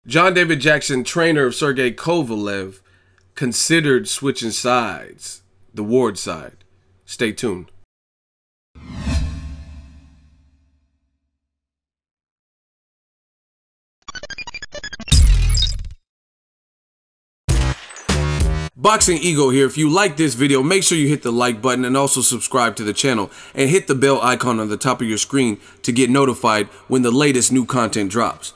John David Jackson, trainer of Sergey Kovalev, considered switching sides, the Ward side. Stay tuned. Boxingego here. If you like this video, make sure you hit the like button and also subscribe to the channel and hit the bell icon on the top of your screen to get notified when the latest new content drops.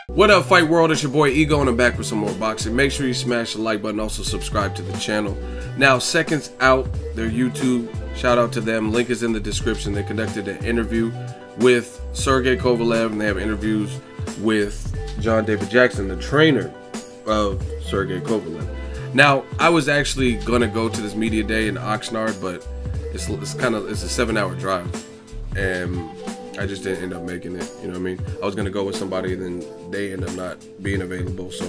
What up, Fight World? It's your boy Ego and I'm back with some more boxing. Make sure you smash the like button, also subscribe to the channel. Now, Seconds Out, their YouTube, shout out to them. Link is in the description. They conducted an interview with Sergey Kovalev and they have interviews with John David Jackson, the trainer of Sergey Kovalev. Now, I was actually gonna go to this media day in Oxnard, but it's a 7-hour drive, and I just didn't end up making it. You know what I mean? I was gonna go with somebody, and then they ended up not being available, so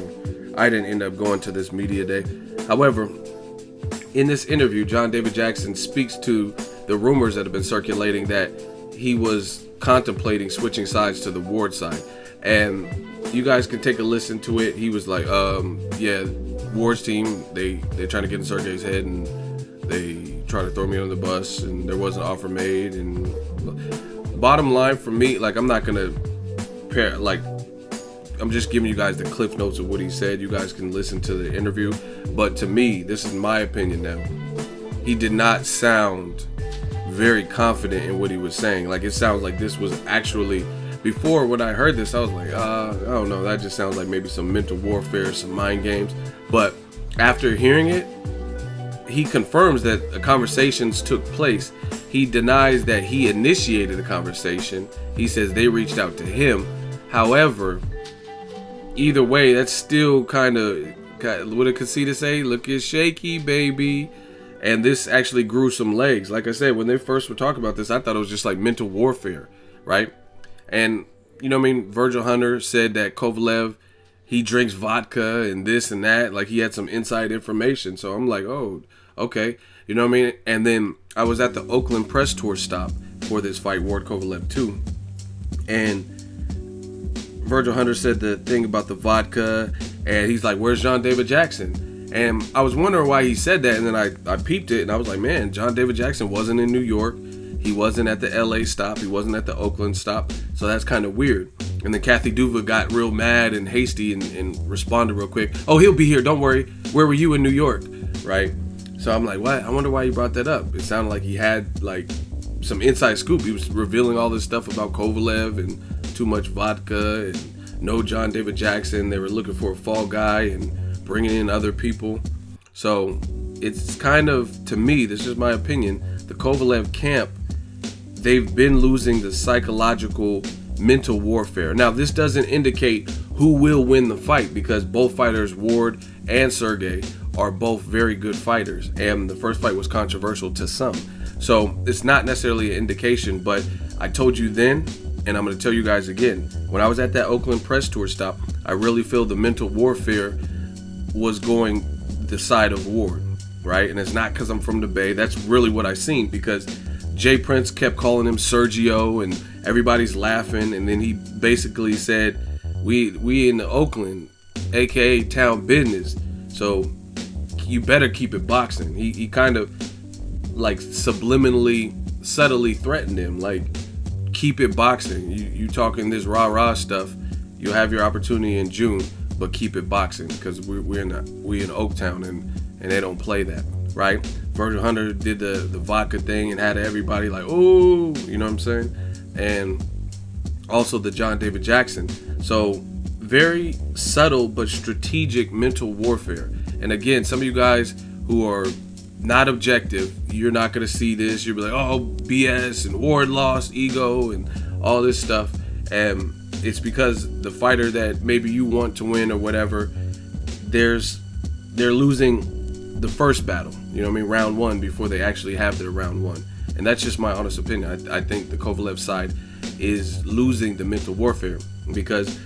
I didn't end up going to this media day. However, in this interview, John David Jackson speaks to the rumors that have been circulating that he was contemplating switching sides to the Ward side, and you guys can take a listen to it. He was like, yeah, Ward's team, they're trying to get in Sergey's head and they try to throw me on the bus and there was an offer made. And bottom line for me, like, I'm not gonna pair, like, I'm just giving you guys the cliff notes of what he said. You guys can listen to the interview, but to me, this is my opinion now, he did not sound very confident in what he was saying. Like, it sounds like this was actually, before when I heard this, I was like, I don't know, that just sounds like maybe some mental warfare, some mind games. But after hearing it, he confirms that the conversations took place. He denies that he initiated the conversation. He says they reached out to him. However, either way, that's still kind of what a conceit to say, looking shaky, baby. And this actually grew some legs. Like I said, when they first were talking about this, I thought it was just like mental warfare, right? And, you know what I mean, Virgil Hunter said that Kovalev, he drinks vodka and this and that. Like, he had some inside information. So I'm like, oh, okay. You know what I mean? And then I was at the Oakland press tour stop for this fight, Ward Kovalev 2. And Virgil Hunter said the thing about the vodka. And he's like, where's John David Jackson? And I was wondering why he said that. And then I peeped it and I was like, man, John David Jackson wasn't in New York. He wasn't at the LA stop. He wasn't at the Oakland stop. So that's kind of weird. And then Kathy Duva got real mad and hasty and responded real quick. Oh, he'll be here. Don't worry. Where were you in New York? Right? So I'm like, what? I wonder why he brought that up. It sounded like he had like some inside scoop. He was revealing all this stuff about Kovalev and too much vodka and no John David Jackson. They were looking for a fall guy and bringing in other people. So it's kind of, to me, this is my opinion, the Kovalev camp, they've been losing the psychological mental warfare. Now, this doesn't indicate who will win the fight because both fighters, Ward and Sergey, are both very good fighters. And the first fight was controversial to some. So it's not necessarily an indication, but I told you then, and I'm going to tell you guys again, when I was at that Oakland press tour stop, I really feel the mental warfare was going the side of Ward, right? And it's not because I'm from the Bay. That's really what I seen, because Jay Prince kept calling him Sergio and everybody's laughing, and then he basically said, we in the Oakland, aka town business, so you better keep it boxing. He kind of like subliminally, subtly threatened him, like, keep it boxing. You talking this rah-rah stuff, you'll have your opportunity in June, but keep it boxing, because we in Oaktown and they don't play that, right? Virgil Hunter did the vodka thing and had everybody like, oh, you know what I'm saying? And also the John David Jackson. So very subtle but strategic mental warfare. And again, some of you guys who are not objective, you're not going to see this. You'll be like, oh, BS and Ward lost, ego and all this stuff. And it's because the fighter that maybe you want to win or whatever, they're losing the first battle, you know what I mean, round one, before they actually have their round one. And that's just my honest opinion. I think the Kovalev side is losing the mental warfare because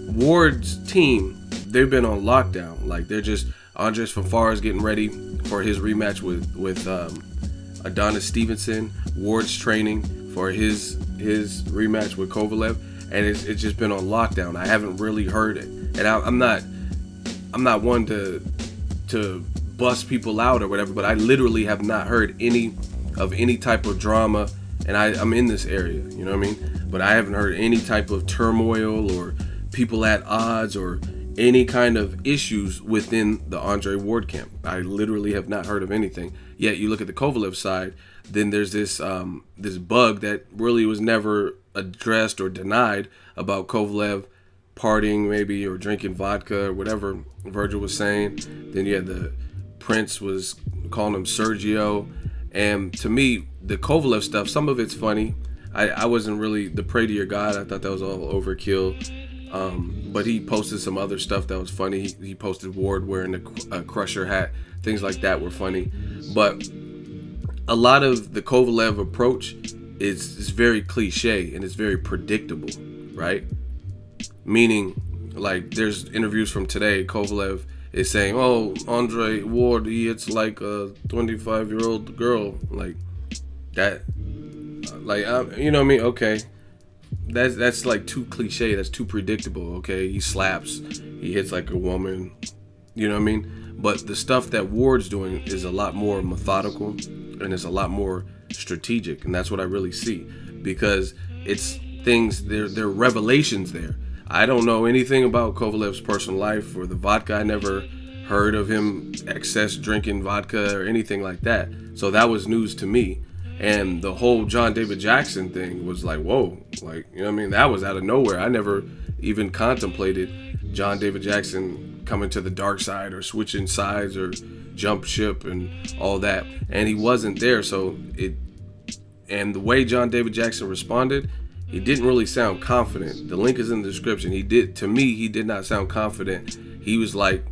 Ward's team, they've been on lockdown. Like, they're just, Andres Fanfara's getting ready for his rematch with Adonis Stevenson. Ward's training for his rematch with Kovalev. and it's just been on lockdown. I haven't really heard it, and I'm not one to bust people out or whatever, but I literally have not heard any type of drama, and I'm in this area, you know what I mean? But I haven't heard any type of turmoil or people at odds or any kind of issues within the Andre Ward camp. I literally have not heard of anything. Yet you look at the Kovalev side, then there's this this bug that really was never addressed or denied about Kovalev partying maybe or drinking vodka or whatever Virgil was saying. Then you had the Prince was calling him Sergio, and to me the Kovalev stuff, some of it's funny. I wasn't really the pray to your God. I thought that was all overkill. But he posted some other stuff that was funny. He posted Ward wearing a Krusher hat. Things like that were funny. But a lot of the Kovalev approach is very cliche and it's very predictable, right? Meaning, like, there's interviews from today. Kovalev is saying, "Oh, Andre Ward, he hits like a 25-year-old girl," like that. Like, you know what I mean? Okay. That's like too cliche. That's too predictable. Okay, he slaps, he hits like a woman, you know what I mean? But the stuff that Ward's doing is a lot more methodical and it's a lot more strategic, and that's what I really see, because it's things, they're revelations there. I don't know anything about Kovalev's personal life or the vodka. I never heard of him excess drinking vodka or anything like that, so that was news to me. And the whole John David Jackson thing was like, whoa, like, you know what I mean? That was out of nowhere. I never even contemplated John David Jackson coming to the dark side or switching sides or jump ship and all that. And he wasn't there. So and the way John David Jackson responded, he didn't really sound confident. The link is in the description. To me, he did not sound confident. He was like,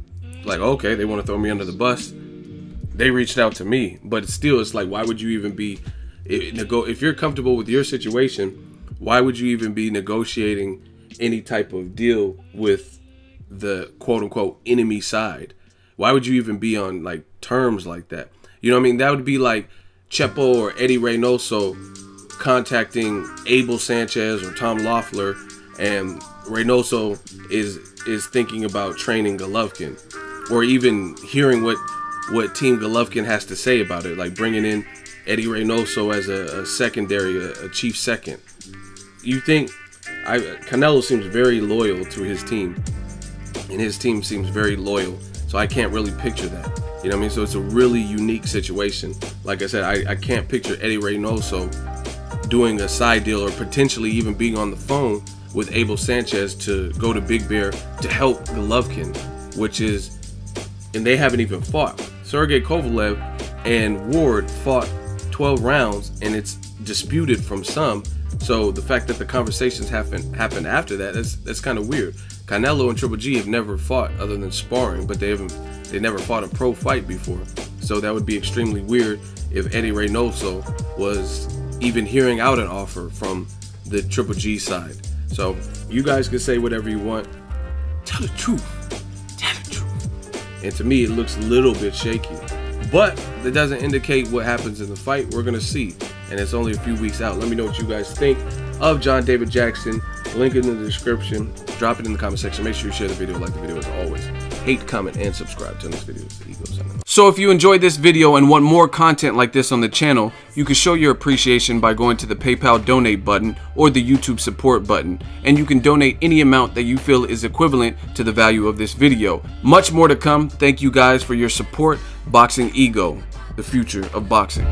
okay, they want to throw me under the bus. They reached out to me, but still, it's like, why would you even be, if you're comfortable with your situation, why would you even be negotiating any type of deal with the quote unquote enemy side? Why would you even be on like terms like that? You know what I mean? That would be like Chepo or Eddie Reynoso contacting Abel Sanchez or Tom Loeffler, and Reynoso is thinking about training Golovkin, or even hearing what Team Golovkin has to say about it, like bringing in Eddie Reynoso as a secondary, a chief second. You think Canelo seems very loyal to his team, and his team seems very loyal, so I can't really picture that. You know what I mean? So it's a really unique situation. Like I said, I can't picture Eddie Reynoso doing a side deal or potentially even being on the phone with Abel Sanchez to go to Big Bear to help Golovkin, and they haven't even fought. Sergey Kovalev and Ward fought 12 rounds, and it's disputed from some. So the fact that the conversations happened after that, that's kind of weird. Canelo and Triple G have never fought other than sparring, but they never fought a pro fight before. So that would be extremely weird if Eddie Reynoso was even hearing out an offer from the Triple G side. So you guys can say whatever you want. Tell the truth. And to me, it looks a little bit shaky, but that doesn't indicate what happens in the fight. We're gonna see, and it's only a few weeks out. Let me know what you guys think of John David Jackson. Link in the description. Drop it in the comment section. Make sure you share the video, like the video as always. Hate, comment, and subscribe to this video. So if you enjoyed this video and want more content like this on the channel, you can show your appreciation by going to the PayPal donate button or the YouTube support button, and you can donate any amount that you feel is equivalent to the value of this video. Much more to come. Thank you guys for your support. Boxingego, the future of boxing.